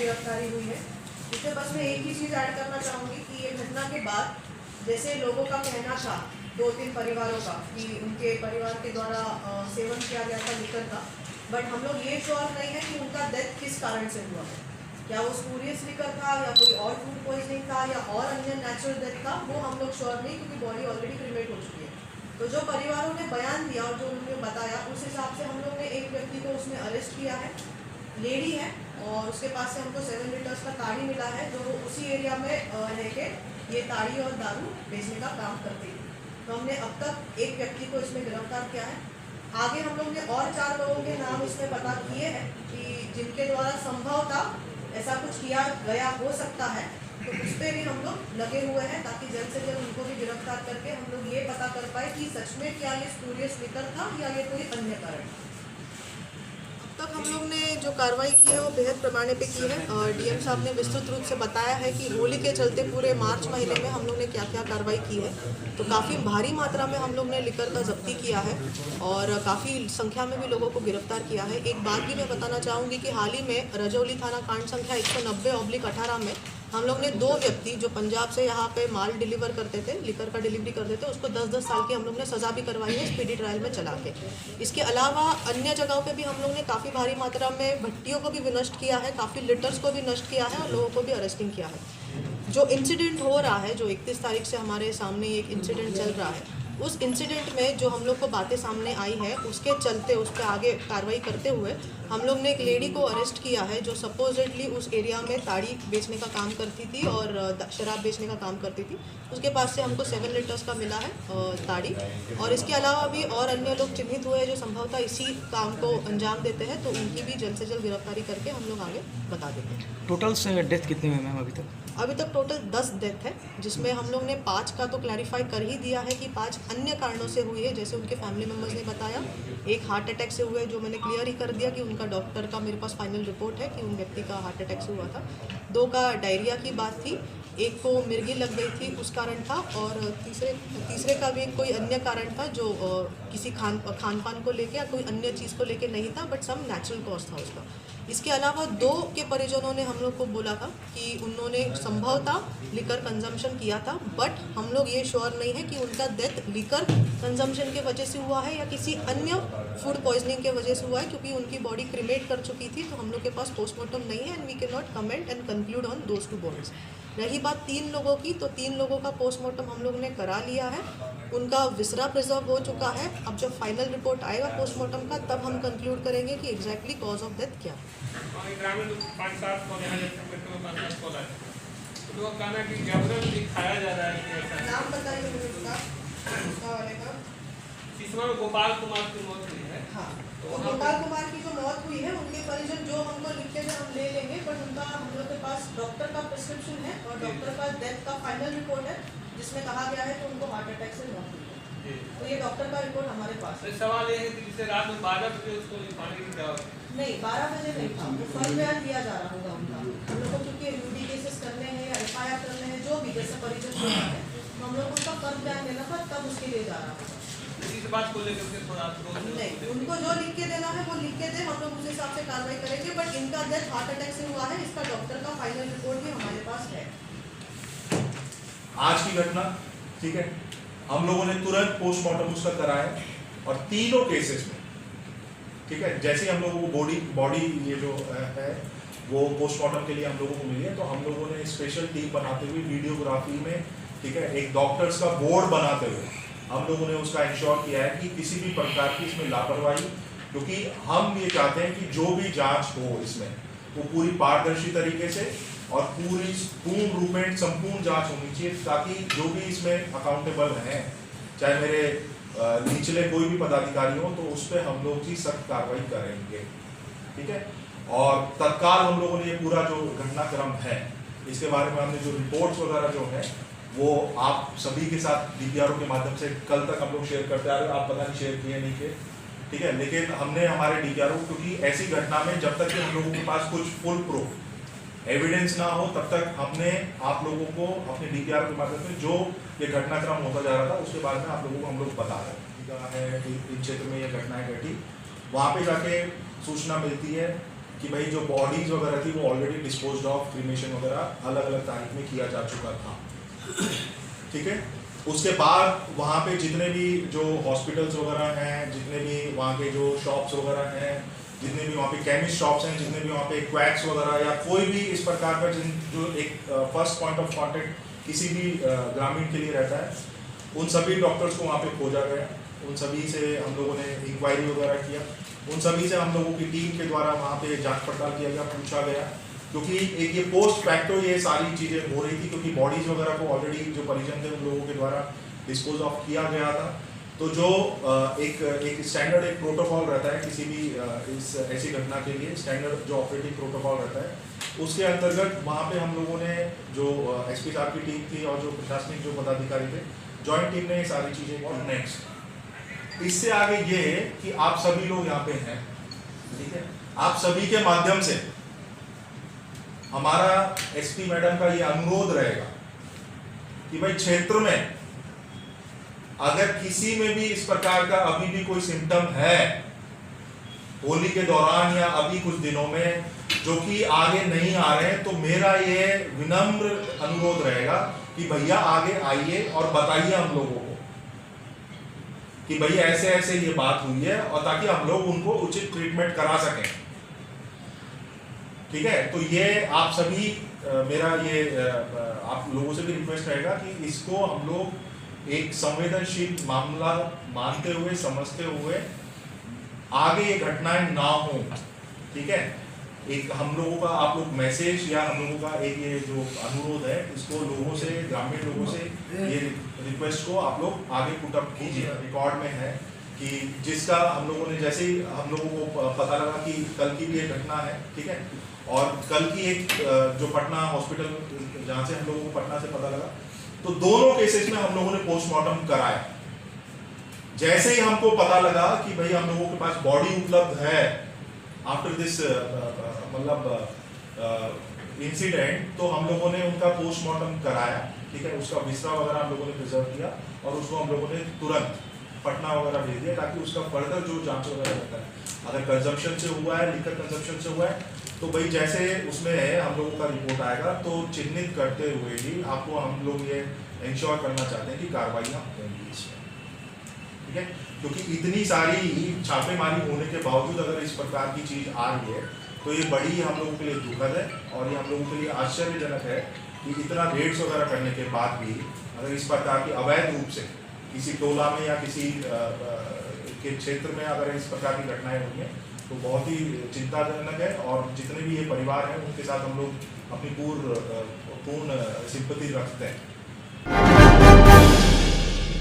गिरफ्तारी हुई है। इसमें बस मैं एक ही चीज़ ऐड करना चाहूँगी कि ये घटना के बाद जैसे लोगों का कहना था 2-3 परिवारों का कि उनके परिवार के द्वारा सेवन किया गया था लिकर का, बट हम लोग ये श्योर नहीं है कि उनका डेथ किस कारण से हुआ है। क्या वो स्पूरियस लिकर था या कोई और फूड पॉइजनिंग था या और अन्य नेचुरल डेथ था, वो हम लोग श्योर नहीं, क्योंकि बॉडी ऑलरेडी क्रीमेट हो चुकी है। तो जो परिवारों ने बयान दिया और जो उन्होंने बताया उस हिसाब से हम लोग ने एक व्यक्ति को उसमें अरेस्ट किया है, लेडी है, और उसके पास से हमको 7 लीटर्स का ताड़ी मिला है, जो वो उसी एरिया में रह के ये ताड़ी और दारू बेचने का काम करती थी। तो हमने अब तक एक व्यक्ति को इसमें गिरफ्तार किया है। आगे हम लोग ने और 4 लोगों के नाम इसमें पता किए हैं कि जिनके द्वारा संभवतः ऐसा कुछ किया गया हो सकता है, तो उस पर भी हम लोग लगे हुए हैं ताकि जल्द से जल्द उनको भी गिरफ्तार करके हम लोग ये पता कर पाए कि सच में क्या ये स्पूरियस लिकर था या ये कोई अन्य कारण। अब तक हम लोग ने जो कार्रवाई की है वो बेहद पैमाने पे की है, और डीएम साहब ने विस्तृत रूप से बताया है कि होली के चलते पूरे मार्च महीने में हम लोग ने क्या क्या कार्रवाई की है। तो काफ़ी भारी मात्रा में हम लोग ने लिकर का जब्ती किया है और काफ़ी संख्या में भी लोगों को गिरफ्तार किया है। एक बात भी मैं बताना चाहूँगी कि हाल ही में रजौली थाना कांड संख्या 190/18 में हम लोग ने 2 व्यक्ति जो पंजाब से यहाँ पे माल डिलीवर करते थे, लिकर का डिलीवरी करते थे, उसको 10-10 साल की हम लोग ने सज़ा भी करवाई है स्पीडी ट्रायल में चला के। इसके अलावा अन्य जगहों पे भी हम लोग ने काफ़ी भारी मात्रा में भट्टियों को भी विनष्ट किया है, काफ़ी लिटर्स को भी नष्ट किया है और लोगों को भी अरेस्टिंग किया है। जो इंसिडेंट हो रहा है, जो 31 तारीख से हमारे सामने एक इंसिडेंट चल रहा है, उस इंसिडेंट में जो हम लोग को बातें सामने आई है उसके चलते उस पर आगे कार्रवाई करते हुए हम लोग ने एक लेडी को अरेस्ट किया है जो सपोजिटली उस एरिया में ताड़ी बेचने का काम करती थी और शराब बेचने का काम करती थी। उसके पास से हमको 7 लीटर्स का मिला है ताड़ी, और इसके अलावा भी और अन्य लोग चिन्हित हुए जो संभवतः इसी काम को अंजाम देते हैं, तो उनकी भी जल्द से जल्द गिरफ्तारी करके हम लोग आगे बता देते हैं। टोटल डेथ कितने हुए मैम अभी तक टोटल 10 डेथ है, जिसमें हम लोग ने 5 का तो क्लैरिफाई कर ही दिया है कि 5 अन्य कारणों से हुई है, जैसे उनके फैमिली मेम्बर्स ने बताया। एक हार्ट अटैक से हुआ है, जो मैंने क्लियर ही कर दिया कि उनका डॉक्टर का मेरे पास फाइनल रिपोर्ट है कि उन व्यक्ति का हार्ट अटैक से हुआ था। 2 का डायरिया की बात थी, एक को मिर्गी लग गई थी उस कारण था, और तीसरे का भी कोई अन्य कारण था जो किसी खान पान को लेके या कोई अन्य चीज़ को लेके नहीं था, बट सम नेचुरल कॉज था उसका। इसके अलावा 2 के परिजनों ने हम लोग को बोला था कि उन्होंने संभवतः लिकर कंजम्पशन किया था, बट हम लोग ये श्योर नहीं है कि उनका डेथ लिकर कंजम्पशन के वजह से हुआ है या किसी अन्य फूड पॉइजनिंग के वजह से हुआ है, क्योंकि उनकी बॉडी क्रीमेट कर चुकी थी। तो हम लोग के पास पोस्टमार्टम नहीं है and we can not comment and conclude on those 2 bodies. रही बात 3 लोगों की, तो 3 लोगों का पोस्टमार्टम हम लोग ने करा लिया है, उनका विसरा प्रिजर्व हो चुका है। अब जब फाइनल रिपोर्ट आएगा पोस्टमार्टम का, तब हम कंक्लूड करेंगे कि एग्जैक्टली कॉज ऑफ डेथ क्या है। नाम बताइए मुझे उसका वाले का। इसमें गोपाल कुमार की मौत हुई है। हाँ, तो गोपाल कुमार की जो मौत हुई है, उनके परिजन जो हमको लिखे थे हम ले लेंगे, बट उनका हम लोग के पास डॉक्टर का प्रिस्क्रिप्शन है और डॉक्टर का डेथ का फाइनल रिपोर्ट है, जिसमें कहा गया है कि उनको हार्ट अटैक से मौत हुई है। तो ये डॉक्टर का रिपोर्ट हमारे पास है। सवाल ये है कि जिसे रात में 12 बजे उसको लिखाने की दवा नहीं, 12 बजे नहीं था, वो फर्स्ट बयान दिया जा रहा होगा उनका। हम लोग को क्योंकि यूडी केसेस करने हैं या एफआईआर करने हैं, जो भी जैसे परिजन जो है, तो हम लोग को उसका फर्स्ट बयान देना था, तब उसके लिए जा रहा होगा। इस बात को लेकर थोड़ा नहीं, उनको जो लिख के देना है वो लिख के दे, हम लोग उस हिसाब से कार्रवाई करेंगे, बट इनका डेथ हार्ट अटैक से हुआ है, इसका डॉक्टर का फाइनल रिपोर्ट भी हमारे पास है। आज की घटना, ठीक है, हम लोगों ने तुरंत पोस्टमार्टम उसका कराया और तीनों केसेस में, ठीक है, जैसे हम लोगों को बॉडी ये जो है वो पोस्टमार्टम के लिए हम लोगों को मिली है, तो हम लोगों ने स्पेशल टीम बनाते हुए वीडियोग्राफी में, ठीक है, एक डॉक्टर्स का बोर्ड बनाते हुए हम लोगों ने उसका इंश्योर किया है कि किसी भी प्रकार की इसमें लापरवाही, क्योंकि हम ये चाहते हैं कि जो भी जांच हो इसमें वो पूरी पारदर्शी तरीके से और पूर्ण रूप में संपूर्ण जांच होनी चाहिए, ताकि जो भी इसमें अकाउंटेबल हैं, चाहे मेरे निचले कोई भी पदाधिकारी हो, तो उस पर हम लोग की सख्त कार्रवाई करेंगे, ठीक है। और तत्काल हम लोगों ने ये पूरा जो घटनाक्रम है इसके बारे में हमने जो रिपोर्ट्स वगैरह जो है वो आप सभी के साथ डीपीआरओ के माध्यम से कल तक हम लोग शेयर करते आ रहे हैं, आप पता नहीं शेयर किए नहीं किए, ठीक है, लेकिन हमने हमारे डीपीआरओ, क्योंकि ऐसी घटना में जब तक कि हम लोगों के पास कुछ फुल प्रूफ एविडेंस ना हो, तब तक हमने आप लोगों को अपने डीपीआरओ के माध्यम से जो ये घटनाक्रम होता जा रहा था उसके बारे में आप लोगों को हम लोग बता रहे हैं। इन क्षेत्र में ये घटनाएं घटी, वहाँ पे जाके सूचना मिलती है कि भाई जो बॉडीज वगैरह थी वो ऑलरेडी डिस्पोज्ड ऑफ, क्रीमेशन वगैरह अलग अलग तारीख में किया जा चुका था। ठीक है, उसके बाद वहाँ पे जितने भी जो हॉस्पिटल्स वगैरह हैं, जितने भी वहाँ के जो शॉप्स वगैरह हैं, जितने भी वहाँ पे केमिस्ट शॉप्स हैं, जितने भी वहाँ पे क्वैक्स वगैरह या कोई भी इस प्रकार का जो एक फर्स्ट पॉइंट ऑफ कॉन्टेक्ट किसी भी ग्रामीण के लिए रहता है, उन सभी डॉक्टर्स को वहाँ पे खोजा गया। उन सभी से हम लोगों ने इंक्वायरी वगैरह किया, उन सभी से हम लोगों की टीम के द्वारा वहाँ पे जांच पड़ताल किया गया, पूछा गया, क्योंकि एक ये पोस्ट फैक्टो ये सारी चीज़ें हो रही थी, क्योंकि बॉडीज़ वगैरह को ऑलरेडी जो परिजन थे उन लोगों के द्वारा डिस्पोज ऑफ किया गया था। तो जो एक स्टैंडर्ड एक प्रोटोकॉल रहता है किसी भी इस ऐसी घटना के लिए, स्टैंडर्ड जो ऑपरेटिंग प्रोटोकॉल रहता है, उसके अंतर्गत वहाँ पे हम लोगों ने जो एसपी साहब की टीम थी और जो प्रशासनिक जो पदाधिकारी थे, जॉइंट टीम ने ये सारी चीज़ें। और नेक्स्ट इससे आगे ये है कि आप सभी लोग यहाँ पे हैं, ठीक है, आप सभी के माध्यम से हमारा एसपी मैडम का ये अनुरोध रहेगा कि भाई क्षेत्र में अगर किसी में भी इस प्रकार का अभी भी कोई सिम्टम है होली के दौरान या अभी कुछ दिनों में जो कि आगे नहीं आ रहे हैं, तो मेरा ये विनम्र अनुरोध रहेगा कि भैया आगे आइए और बताइए हम लोगों को कि भैया ऐसे ऐसे ये बात हुई है, और ताकि हम लोग उनको उचित ट्रीटमेंट करा सकें। ठीक है, तो ये आप सभी मेरा ये आप लोगों से भी रिक्वेस्ट रहेगा कि इसको हम लोग एक संवेदनशील मामला मानते हुए, समझते हुए आगे ये घटनाएं ना हो। ठीक है, एक हम लोगों का आप लोग मैसेज या हम लोगों का एक ये जो अनुरोध है, इसको लोगों से, ग्रामीण लोगों से ये रिक्वेस्ट को आप लोग आगे पुट अप कीजिए। रिकॉर्ड में है कि जिसका हम लोगों ने, जैसे ही हम लोगों को पता लगा कि कल की भी एक घटना है, ठीक है, और कल की एक जो पटना हॉस्पिटल जहाँ से हम लोगों को पटना से पता लगा, तो दोनों केसेस में हम लोगों ने पोस्टमार्टम कराया। जैसे ही हमको पता लगा कि भाई हम लोगों के पास बॉडी उपलब्ध है आफ्टर दिस मतलब इंसिडेंट, तो हम लोगों ने उनका पोस्टमार्टम कराया। ठीक है, उसका विसरा वगैरह हम लोगों ने प्रिजर्व किया और उसको हम लोगों ने तुरंत पटना वगैरह भेज दिया, ताकि उसका फर्दर जो जांच वगैरह रहता है, अगर कंजम्पशन से हुआ है, लिकर कंजम्पशन से हुआ है, तो भाई जैसे उसमें है हम लोगों का रिपोर्ट आएगा, तो चिन्हित करते हुए भी आपको हम लोग ये इंश्योर करना चाहते हैं कि कार्रवाइयाँ होंगी इसमें। ठीक है, क्योंकि इतनी सारी छापेमारी होने के बावजूद अगर इस प्रकार की चीज़ आ रही है, तो ये बड़ी हम लोगों के लिए दुखद है, और ये हम लोगों के लिए आश्चर्यजनक है कि इतना रेड्स वगैरह करने के बाद भी अगर इस प्रकार की अवैध रूप से किसी टोला में या किसी के क्षेत्र में अगर इस प्रकार की घटनाएं हुई हैं, तो बहुत ही चिंताजनक है। और जितने भी ये परिवार हैं उनके साथ हम लोग अपनी पूर्ण सिंपैथी रखते हैं।